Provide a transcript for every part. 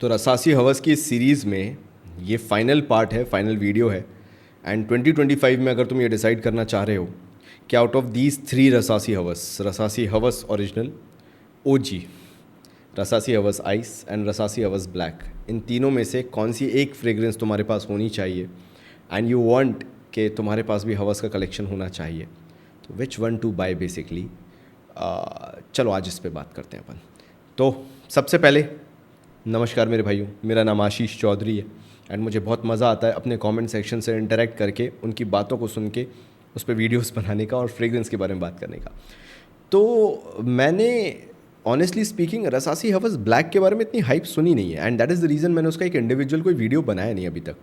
तो रसासी हवस की इस सीरीज़ में ये फाइनल पार्ट है, फाइनल वीडियो है। एंड 2025 में अगर तुम ये डिसाइड करना चाह रहे हो कि आउट ऑफ दीज 3 रसासी हवस original, OG, रसासी Hawas ice and रसासी हवस ब्लैक, इन तीनों में से कौन सी एक फ्रेग्रेंस तुम्हारे पास होनी चाहिए एंड यू वांट कि तुम्हारे पास भी हवस का कलेक्शन होना चाहिए, तो which one two bye basically. चलो आज इस पे बात करते हैं अपन। तो सबसे पहले नमस्कार मेरे भाइयों, मेरा नाम आशीष चौधरी है एंड मुझे बहुत मज़ा आता है अपने कमेंट सेक्शन से इंटरेक्ट करके, उनकी बातों को सुन के उस पर वीडियोस बनाने का और फ्रेग्रेंस के बारे में बात करने का। तो मैंने ऑनेस्टली स्पीकिंग रसासी हवस ब्लैक के बारे में इतनी हाइप सुनी नहीं है and that is the reason मैंने उसका एक इंडिविजुअल कोई वीडियो बनाया नहीं अभी तक,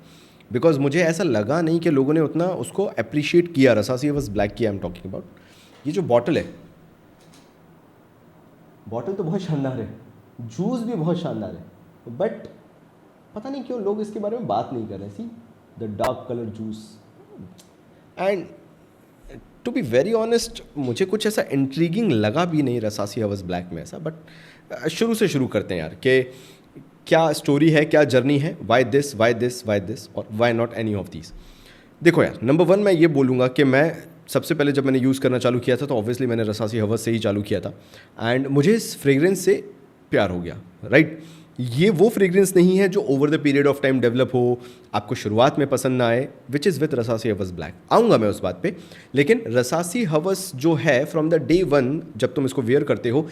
बिकॉज मुझे ऐसा लगा नहीं कि लोगों ने उतना उसको अप्रिशिएट किया। रसासी हवस ब्लैक की आई एम टॉकिंग अबाउट। ये जो बॉटल है, बॉटल तो बहुत शानदार है, जूस भी बहुत शानदार है, बट पता नहीं क्यों लोग इसके बारे में बात नहीं कर रहे। See the dark colour juice and to be very honest मुझे कुछ ऐसा इंट्रीगिंग लगा भी नहीं रसासी हवस ब्लैक में ऐसा। बट शुरू से शुरू करते हैं यार कि क्या स्टोरी है, क्या जर्नी है, वाई दिस और why not any of these. देखो यार, नंबर 1 मैं ये बोलूँगा कि मैं सबसे पहले जब मैंने यूज़ करना चालू किया था तो ऑब्वियसली मैंने रसासी हवस से ही चालू किया था एंड मुझे इस फ्रेग्रेंस से प्यार हो गया, राइट। ये वो फ्रेग्रेंस नहीं है जो over the period of time develop हो, आपको शुरुआत में पसंद ना आए, विच इज़ विथ रसासी हवस ब्लैक। आऊँगा मैं उस बात पे, लेकिन रसासी हवस जो है फ्रॉम द डे 1 जब तुम इसको वेयर करते हो,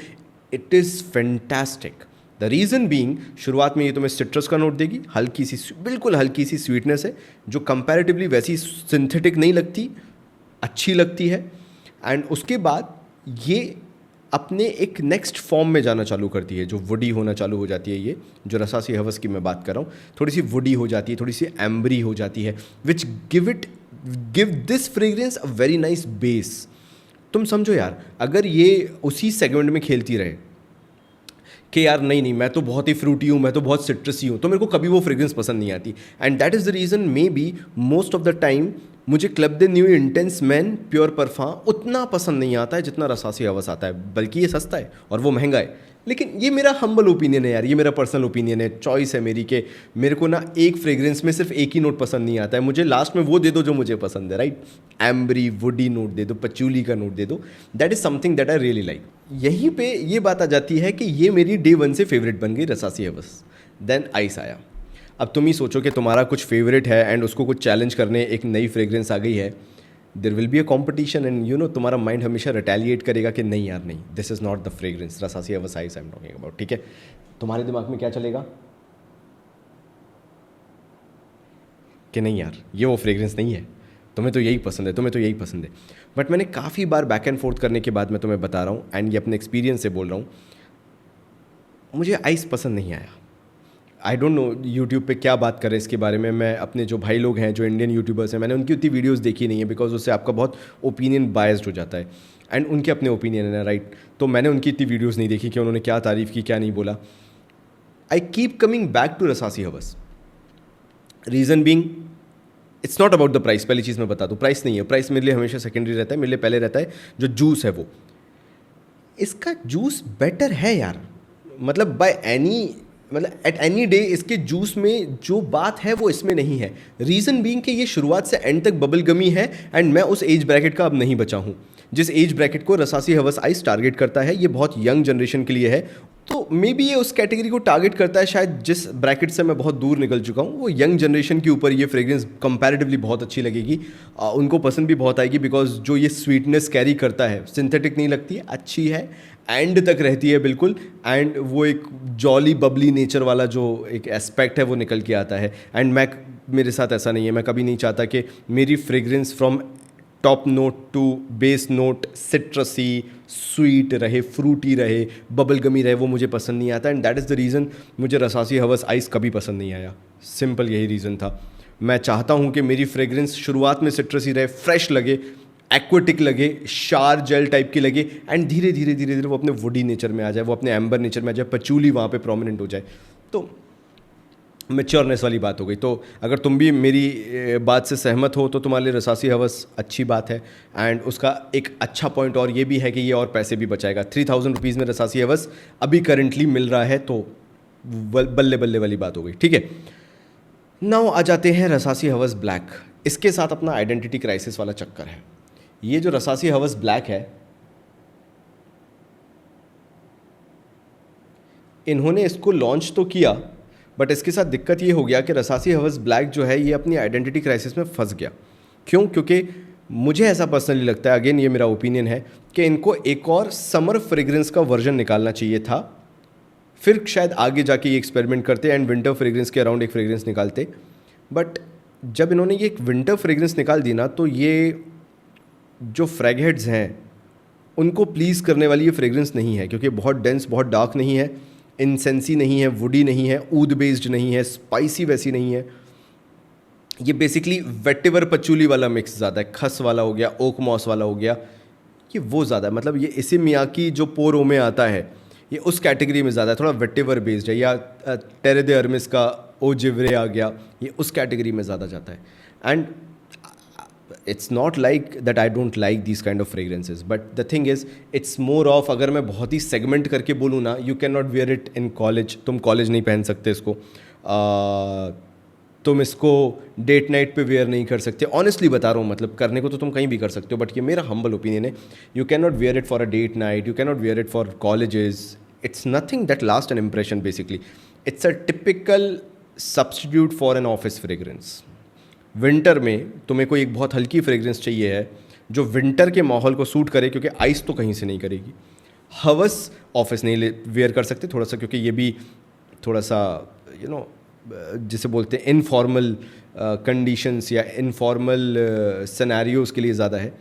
it is fantastic. The reason being, शुरुआत में ये तुम्हें सिट्रस का नोट देगी, हल्की सी, बिल्कुल हल्की सी स्वीटनेस है जो कंपैरेटिवली वैसी सिंथेटिक नहीं लगती, अच्छी लगती है। एंड उसके बाद ये अपने एक नेक्स्ट फॉर्म में जाना चालू करती है जो वुडी होना चालू हो जाती है। ये जो रसासी हवस की मैं बात कर रहा हूँ, थोड़ी सी वुडी हो जाती है, थोड़ी सी एम्बरी हो जाती है, which give this fragrance a very nice base. तुम समझो यार, अगर ये उसी सेगमेंट में खेलती रहे कि यार नहीं मैं तो बहुत ही फ्रूटी हूँ, मैं तो बहुत सिट्रसी हूँ, तो मेरे को कभी वो फ्रेग्रेंस पसंद नहीं आती। And that is the reason maybe most of the time मुझे Club de Nuit Intense Man pure perfume उतना पसंद नहीं आता है जितना रसासी हवस आता है, बल्कि ये सस्ता है और वो महंगा है। लेकिन ये मेरा हम्बल ओपिनियन है यार, ये मेरा पर्सनल ओपिनियन है, चॉइस है मेरी कि मेरे को ना एक फ्रेग्रेंस में सिर्फ एक ही नोट पसंद नहीं आता है, मुझे लास्ट में वो दे दो जो मुझे पसंद है, राइट। एम्बरी वुडी नोट दे दो, पचूली का नोट दे दो, that is something that I really like. यहीं पे ये बात आ जाती है कि ये मेरी डे 1 से फेवरेट बन गई रसासी हवस। देन आइस आया। अब तुम ही सोचो कि तुम्हारा कुछ फेवरेट है एंड उसको कुछ चैलेंज करने एक नई फ्रेग्रेंस आ गई है, there will be a competition and you know तुम्हारा माइंड हमेशा रिटेलिएट करेगा कि नहीं यार नहीं, this is not the fragrance Rasasi Hawas Ice I am talking about, ठीक है। तुम्हारे दिमाग में क्या चलेगा कि नहीं यार ये वो फ्रेग्रेंस नहीं है, तुम्हें तो यही पसंद है, तुम्हें तो यही पसंद है। बट मैंने काफ़ी बार बैक एंड फोर्थ करने के बाद मैं तुम्हें बता रहा हूँ एंड ये अपने एक्सपीरियंस से बोल रहा हूँ, मुझे आइस पसंद नहीं आया। आई डोंट नो यूट्यूब पे क्या बात करें इसके बारे में। मैं अपने जो भाई लोग हैं जो इंडियन यूट्यूबर्स हैं, मैंने उनकी उतनी वीडियोस देखी नहीं है, बिकॉज उससे आपका बहुत ओपिनियन बायस्ड हो जाता है एंड उनके अपने ओपिनियन है, राइट। तो मैंने उनकी इतनी वीडियोस नहीं देखी कि उन्होंने क्या तारीफ़ की क्या नहीं बोला। I keep coming back to Rasasi Hawas, reason being it's not about the price. पहली चीज़ मैं बता दूँ, प्राइस नहीं है, प्राइस मेरे लिए हमेशा सेकेंडरी रहता है, मेरे लिए पहले रहता है जो जूस है वो। इसका जूस बेटर है यार, मतलब एट एनी डे इसके जूस में जो बात है वो इसमें नहीं है। रीज़न बीइंग कि ये शुरुआत से एंड तक बबल गमी है एंड मैं उस एज ब्रैकेट का अब नहीं बचा हूँ जिस एज ब्रैकेट को रसासी हवस आइस टारगेट करता है। ये बहुत यंग जनरेशन के लिए है, तो मे बी ये उस कैटेगरी को टारगेट करता है शायद जिस ब्रैकेट से मैं बहुत दूर निकल चुका हूँ। वो यंग जनरेशन के ऊपर ये फ्रेग्रेंस कंपैरेटिवली बहुत अच्छी लगेगी, उनको पसंद भी बहुत आएगी, बिकॉज जो ये स्वीटनेस कैरी करता है, सिंथेटिक नहीं लगती है, अच्छी है, एंड तक रहती है बिल्कुल, एंड वो एक जॉली बबली नेचर वाला जो एक एस्पेक्ट है वो निकल के आता है। एंड मेरे साथ ऐसा नहीं है, मैं कभी नहीं चाहता कि मेरी fragrance from top note to base note citrusy sweet रहे, फ्रूटी रहे, बबल गमी रहे, वो मुझे पसंद नहीं आता। And that is the reason मुझे रसासी हवस आइस कभी पसंद नहीं आया, सिंपल यही रीज़न था। मैं चाहता हूँ कि मेरी फ्रेग्रेंस शुरुआत में सिट्रसी रहे, फ्रेश लगे, एक्वेटिक लगे, शार जेल टाइप की लगे, एंड धीरे धीरे वो अपने वुडी नेचर में आ जाए, वो अपने एम्बर नेचर में आ जाए, पचूली वहाँ पे प्रोमिनेंट हो जाए। तो मैच्योरनेस वाली बात हो गई। तो अगर तुम भी मेरी बात से सहमत हो तो तुम्हारे लिए रसासी हवस अच्छी बात है। एंड उसका एक अच्छा पॉइंट और ये भी है कि ये और पैसे भी बचाएगा। 3000 रुपीज़ में रसासी हवस अभी करंटली मिल रहा है, तो बल्ले बल्ले वाली बात हो गई, ठीक है। नाउ आ जाते हैं रसासी हवस ब्लैक। इसके साथ अपना आइडेंटिटी क्राइसिस वाला चक्कर है। ये जो रसासी हवस ब्लैक है, इन्होंने इसको लॉन्च तो किया, बट इसके साथ दिक्कत ये हो गया कि रसासी हवस ब्लैक जो है ये अपनी आइडेंटिटी क्राइसिस में फंस गया। क्यों? क्योंकि मुझे ऐसा पर्सनली लगता है, अगेन ये मेरा ओपिनियन है, कि इनको एक और समर फ्रेग्रेंस का वर्जन निकालना चाहिए था, फिर शायद आगे जाके ये एक्सपेरिमेंट करते एंड विंटर फ्रेग्रेंस के अराउंड एक फ्रेग्रेंस निकालते। बट जब इन्होंने ये एक विंटर फ्रेग्रेंस निकाल दी ना, तो ये जो फ्रैग हेड्स हैं उनको प्लीज़ करने वाली ये फ्रेग्रेंस नहीं है, क्योंकि बहुत डेंस, बहुत डार्क नहीं है, इंसेंसी नहीं है, वुडी नहीं है, ऊद बेस्ड नहीं है, स्पाइसी वैसी नहीं है। ये बेसिकली वेटिवर पचूली वाला मिक्स ज़्यादा है, खस वाला हो गया, ओक मॉस वाला हो गया, ये वो ज़्यादा है। मतलब ये इसी मियाकी जो पोरो में आता है, ये उस कैटेगरी में ज़्यादा है, थोड़ा वेटिवर बेस्ड है। या टेरे दे अर्मिस का ओ जिवरे आ गया, ये उस कैटेगरी में ज़्यादा जाता है। And it's not like that I don't like these kind of fragrances, but the thing is it's more of, अगर मैं बहुत ही सेगमेंट करके बोलूँ ना, you can not wear it in college. तुम कॉलेज नहीं पहन सकते इसको, तुम इसको डेट नाइट पे वेयर नहीं कर सकते। ऑनेस्टली बता रहा हूँ, मतलब करने को तो तुम कहीं भी कर सकते हो, बट ये मेरा हम्बल ओपिनियन है। You can not wear it for a date night, you can not wear it for colleges. It's nothing that last an impression basically. It's a typical substitute for an office fragrance. Winter में तुम्हें कोई एक बहुत हल्की fragrance चाहिए है जो winter के माहौल को सूट करे, क्योंकि आइस तो कहीं से नहीं करेगी। हवस ऑफिस नहीं वेयर कर सकते थोड़ा सा, क्योंकि ये भी थोड़ा सा यू नो जिसे बोलते हैं इनफॉर्मल कंडीशंस या इनफॉर्मल सिनेरियोज़ के लिए ज़्यादा है।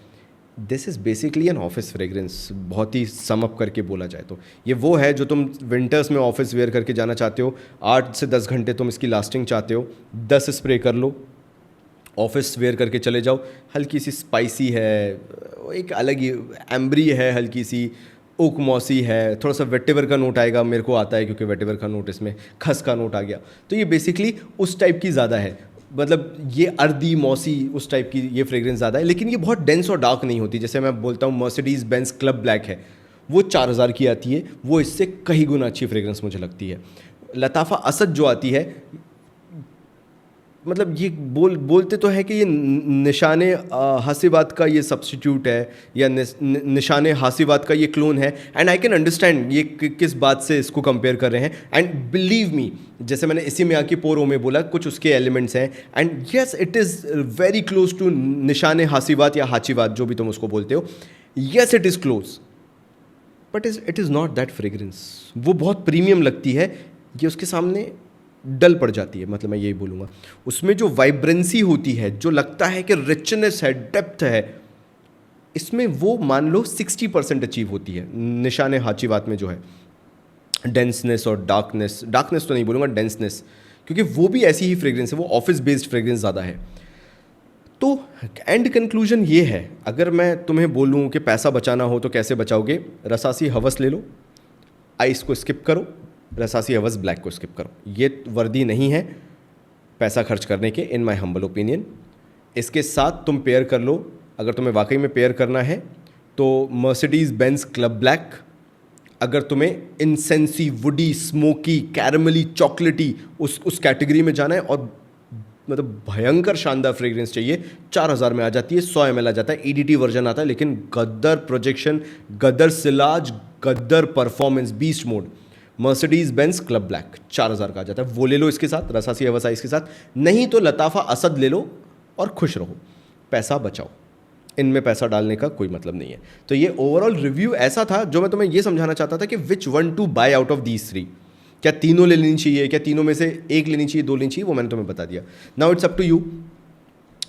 This is basically N office fragrance, बहुत ही सम अप करके बोला जाए तो। ये वो है जो तुम विंटर्स में ऑफिस वेयर करके जाना चाहते हो, 8 से 10 घंटे तुम इसकी लास्टिंग चाहते हो, 10 स्प्रे कर लो, ऑफिस वेयर करके चले जाओ। हल्की सी स्पाइसी है, एक अलग ही एम्ब्री है, हल्की सी ओक मॉसी है, थोड़ा सा वेटिवर का नोट आएगा, मेरे को आता है क्योंकि वेटिवर का नोट इसमें, खस का नोट आ गया। तो ये बेसिकली उस टाइप की ज़्यादा है, मतलब ये अर्दी मौसी उस टाइप की ये फ्रेग्रेंस ज़्यादा है। लेकिन ये बहुत डेंस और डार्क नहीं होती। जैसे मैं बोलता हूँ मर्सिडीज़ बेंज क्लब ब्लैक है, वो 4000 की आती है, वो इससे कहीं गुना अच्छी फ्रेग्रेंस मुझे लगती है। लताफ़ा असद जो आती है, मतलब ये बोलते तो है कि ये निशाने हासिबात का ये सब्स्टिट्यूट है या निशाने हासिबात का ये क्लोन है। एंड आई कैन अंडरस्टैंड ये किस बात से इसको कंपेयर कर रहे हैं। एंड बिलीव मी, जैसे मैंने इसी में आके पोरो में बोला, कुछ उसके एलिमेंट्स हैं। And yes, it is very close to Nishane Hacivat या हाचिबात, जो भी तुम उसको बोलते हो। Yes, it is close, but it is not that fragrance. वो बहुत प्रीमियम लगती है, ये उसके सामने डल पड़ जाती है। मतलब मैं यही बोलूँगा, उसमें जो वाइब्रेंसी होती है, जो लगता है कि रिचनेस है, डेप्थ है, इसमें वो मान लो 60% अचीव होती है। निशाने हाचिबात में जो है डेंसनेस और डार्कनेस तो नहीं बोलूँगा, डेंसनेस, क्योंकि वो भी ऐसी ही फ्रेग्रेंस है, वो ऑफिस बेस्ड फ्रेग्रेंस ज़्यादा है। तो एंड कंक्लूजन ये है, अगर मैं तुम्हें बोलूँ कि पैसा बचाना हो तो कैसे बचाओगे, रसासी हवस ले लो, आइस को स्किप करो, रसासी हवस ब्लैक को स्किप करो। ये वर्दी नहीं है पैसा खर्च करने के, इन माय हम्बल ओपिनियन। इसके साथ तुम पेयर कर लो, अगर तुम्हें वाकई में पेयर करना है तो मर्सिडीज़ बेंज क्लब ब्लैक। अगर तुम्हें इंसेंसी, वुडी, स्मोकी, कैरमली, चॉकलेटी उस कैटेगरी में जाना है और मतलब भयंकर शानदार फ्रेग्रेंस चाहिए, 4000 में आ जाती है, 100 ml आ जाता है, EDT वर्जन आता है, लेकिन गद्दर प्रोजेक्शन, गद्दर सिलाज, गद्दर performance, beast mode, Mercedes Benz Club Black 4000 का आ जाता है। वो ले लो इसके साथ, रसासी हवस आइस के साथ। नहीं तो लताफ़ा असद ले लो और खुश रहो, पैसा बचाओ। इनमें पैसा डालने का कोई मतलब नहीं है। तो ये ओवरऑल रिव्यू ऐसा था जो मैं तुम्हें ये समझाना चाहता था कि which one two bye out of these 3। क्या तीनों ले लेनी चाहिए, क्या तीनों में से एक लेनी चाहिए, 2 लेनी चाहिए, वो मैंने तुम्हें बता दिया। Now it's up to you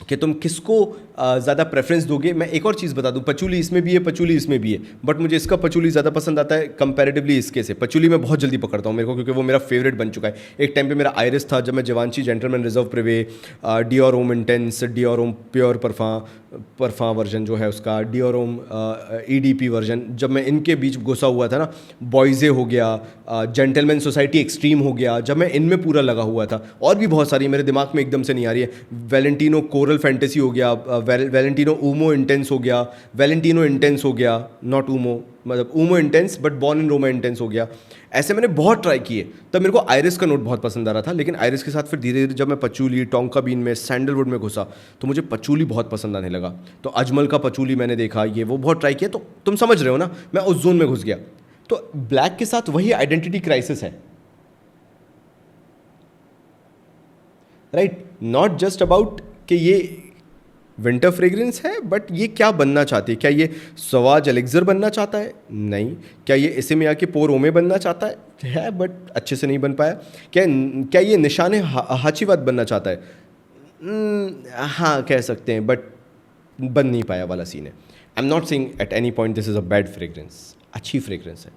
कि तुम किसको ज़्यादा प्रेफरेंस दोगे। मैं एक और चीज़ बता दूं, पचूली इसमें भी है, पचूली इसमें भी है, बट मुझे इसका पचूली ज़्यादा पसंद आता है कंपैरेटिवली इसके से। पचूली मैं बहुत जल्दी पकड़ता हूँ मेरे को, क्योंकि वो मेरा फेवरेट बन चुका है। एक टाइम पे मेरा आयरिस था, जब मैं जवांशी जेंटलमैन रिजर्व प्रिवे, डियोर ओम इंटेंस, डियोर ओम प्योर परफा वर्जन जो है उसका, डियोर ओम EDP वर्जन, जब मैं इनके बीच घुसा हुआ था ना, बॉयजे हो गया, जेंटलमैन सोसाइटी एक्सट्रीम हो गया, जब मैं इनमें पूरा लगा हुआ था, और भी बहुत सारी मेरे दिमाग में एकदम से नहीं आ रही है, वैलेंटिनो कोरल फैंटेसी हो गया, वैलेंटिनो ऊमो इंटेंस हो गया, वैलेंटिनो इंटेंस हो गया, नॉट ऊमो, मतलब Uomo intense but born in Roma intense हो गया। ऐसे मैंने बहुत ट्राई किए। तब मेरे को आयरिस का नोट बहुत पसंद आ रहा था, लेकिन आयरिस के साथ फिर धीरे धीरे जब मैं पचूली, टोंका बीन में, सैंडलवुड में घुसा तो मुझे पचूली बहुत पसंद आने लगा। तो अजमल का पचूली मैंने देखा, ये वो बहुत ट्राई किया। तो तुम समझ रहे हो ना, मैं उस जोन में घुस गया। तो ब्लैक के साथ वही आइडेंटिटी क्राइसिस है, राइट? नॉट जस्ट अबाउट कि ये विंटर फ्रेग्रेंस है, बट ये क्या बनना चाहती है? क्या ये सवाज एलेक्जर बनना चाहता है? नहीं। क्या ये इसेमिया के पोर ओमे बनना चाहता है बट अच्छे से नहीं बन पाया? क्या ये निशान हाचीवाद बनना चाहता है? हाँ कह सकते हैं, बट बन नहीं पाया वाला सीन है। I am not saying at any point this is a bad fragrance, अच्छी फ्रेग्रेंस है,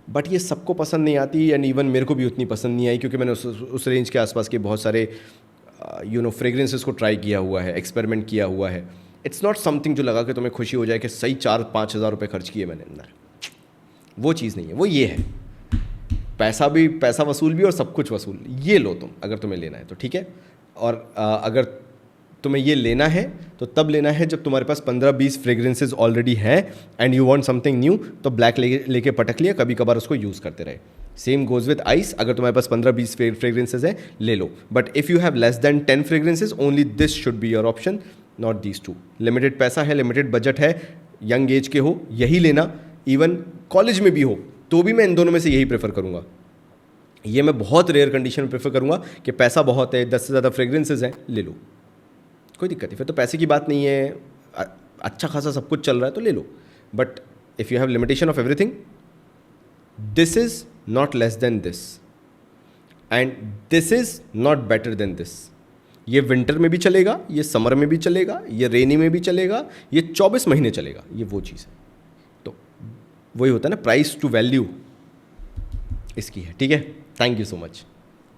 बट ये सबको पसंद नहीं आती, एंड इवन मेरे को भी उतनी पसंद नहीं आई, क्योंकि मैंने उस रेंज के आसपास के बहुत सारे फ्रेग्रेंसेस को ट्राई किया हुआ है, एक्सपेरिमेंट किया हुआ है। इट्स नॉट समथिंग जो लगा कि तुम्हें खुशी हो जाए कि सही 4-5 हज़ार रुपये खर्च किए मैंने अंदर, वो चीज़ नहीं है। वो ये है, पैसा वसूल भी और सब कुछ वसूल। ये लो तुम, अगर तुम्हें लेना है तो ठीक है। और अगर तुम्हें ये लेना है तो तब लेना है जब तुम्हारे पास 15-20 फ्रेग्रेंसेज ऑलरेडी हैं and you want something new, तो ब्लैक लेके पटक लिया, कभी कभार उसको यूज़ करते रहे। सेम गोज विद आइस, अगर तुम्हारे पास 15-20 फ्रेग्रेंसेज हैं ले लो, but if you have less than 10 fragrances only this should be your option, not these two. Limited पैसा है, लिमिटेड बजट है, यंग एज के हो, यही लेना। इवन कॉलेज में भी हो तो भी मैं इन दोनों में से यही प्रेफर करूँगा। ये मैं बहुत रेयर कंडीशन में प्रेफर करूँगा कि पैसा बहुत है, 10 से ज़्यादा फ्रेग्रेंसेज हैं, ले लो, कोई दिक्कत नहीं, फिर तो पैसे की बात नहीं है, अच्छा खासा सब कुछ चल रहा है तो ले लो। But if you have limitation of everything, this is not less than this and this is not better than this. ये विंटर में भी चलेगा, ये समर में भी चलेगा, ये रेनी में भी चलेगा, ये 24 महीने चलेगा, ये वो चीज़ है। तो वही होता है ना, प्राइस टू वैल्यू इसकी है, ठीक है। Thank you so much.